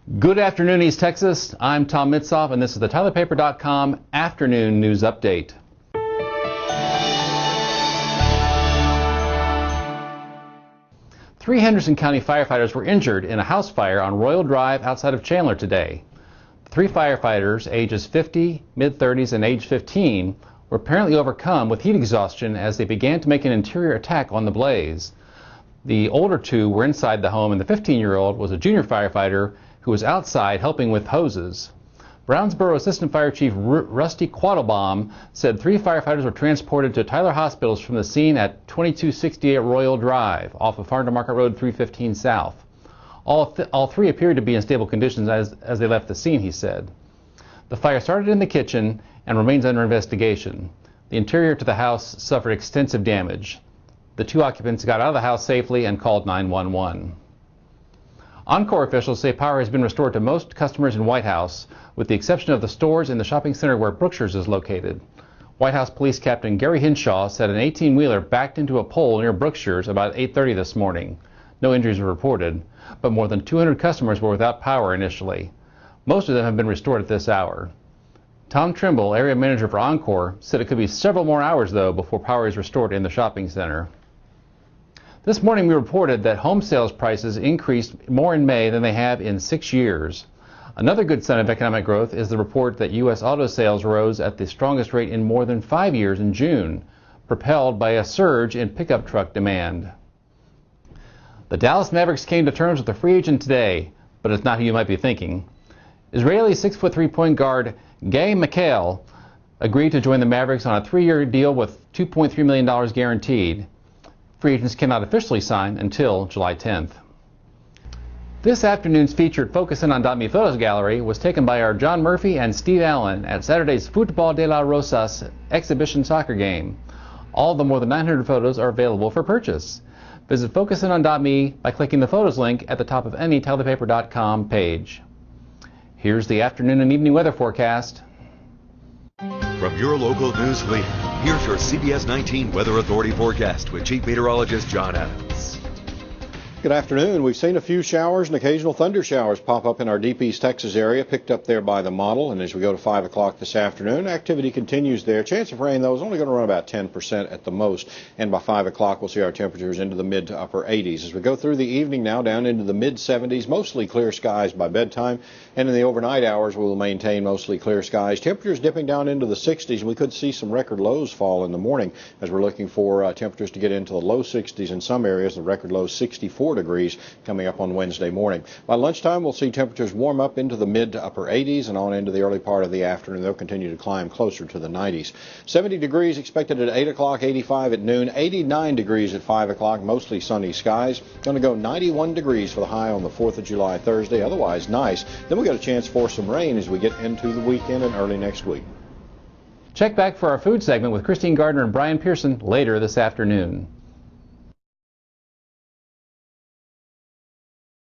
Good afternoon, East Texas. I'm Tom Mitzoff, and this is the TylerPaper.com Afternoon News Update. Three Henderson County firefighters were injured in a house fire on Royal Drive outside of Chandler today. The three firefighters, ages 50, mid-30s, and age 15, were apparently overcome with heat exhaustion as they began to make an interior attack on the blaze. The older two were inside the home, and the 15-year-old was a junior firefighter who was outside helping with hoses. Brownsboro Assistant Fire Chief Rusty Quattlebaum said three firefighters were transported to Tyler hospitals from the scene at 2268 Royal Drive off of Farm to Market Road 315 South. All three appeared to be in stable conditions as they left the scene, he said. The fire started in the kitchen and remains under investigation. The interior to the house suffered extensive damage. The two occupants got out of the house safely and called 911. Encore officials say power has been restored to most customers in White House, with the exception of the stores in the shopping center where Brookshire's is located. White House Police Captain Gary Hinshaw said an 18-wheeler backed into a pole near Brookshire's about 8:30 this morning. No injuries were reported, but more than 200 customers were without power initially. Most of them have been restored at this hour. Tom Trimble, area manager for Encore, said it could be several more hours, though, before power is restored in the shopping center. This morning we reported that home sales prices increased more in May than they have in 6 years. Another good sign of economic growth is the report that U.S. auto sales rose at the strongest rate in more than 5 years in June, propelled by a surge in pickup truck demand. The Dallas Mavericks came to terms with a free agent today, but it's not who you might be thinking. Israeli 6'3" point guard Gay Mikhail agreed to join the Mavericks on a 3-year deal with $2.3 million guaranteed. Free agents cannot officially sign until July 10th. This afternoon's featured Focus In on .me Photos Gallery was taken by our John Murphy and Steve Allen at Saturday's Futbol de la Rosas exhibition soccer game. All the more than 900 photos are available for purchase. Visit Focus In on .me by clicking the photos link at the top of any TylerPaper.com page. Here's the afternoon and evening weather forecast. From your local news leader, here's your CBS 19 Weather Authority forecast with Chief Meteorologist John Adams. Good afternoon. We've seen a few showers and occasional thunder showers pop up in our deep East Texas area, picked up there by the model. And as we go to 5 o'clock this afternoon, activity continues there. Chance of rain, though, is only going to run about 10% at the most. And by 5 o'clock, we'll see our temperatures into the mid to upper 80s. As we go through the evening now, down into the mid 70s, mostly clear skies by bedtime. And in the overnight hours, we will maintain mostly clear skies. Temperatures dipping down into the 60s. We could see some record lows fall in the morning as we're looking for temperatures to get into the low 60s in some areas. The record low 64 degrees coming up on Wednesday morning. By lunchtime, we'll see temperatures warm up into the mid to upper 80s and on into the early part of the afternoon. They'll continue to climb closer to the 90s. 70 degrees expected at 8 o'clock, 85 at noon, 89 degrees at 5 o'clock, mostly sunny skies. Going to go 91 degrees for the high on the 4th of July, Thursday. Otherwise nice. Then we got a chance for some rain as we get into the weekend and early next week. Check back for our food segment with Christine Gardner and Brian Pearson later this afternoon.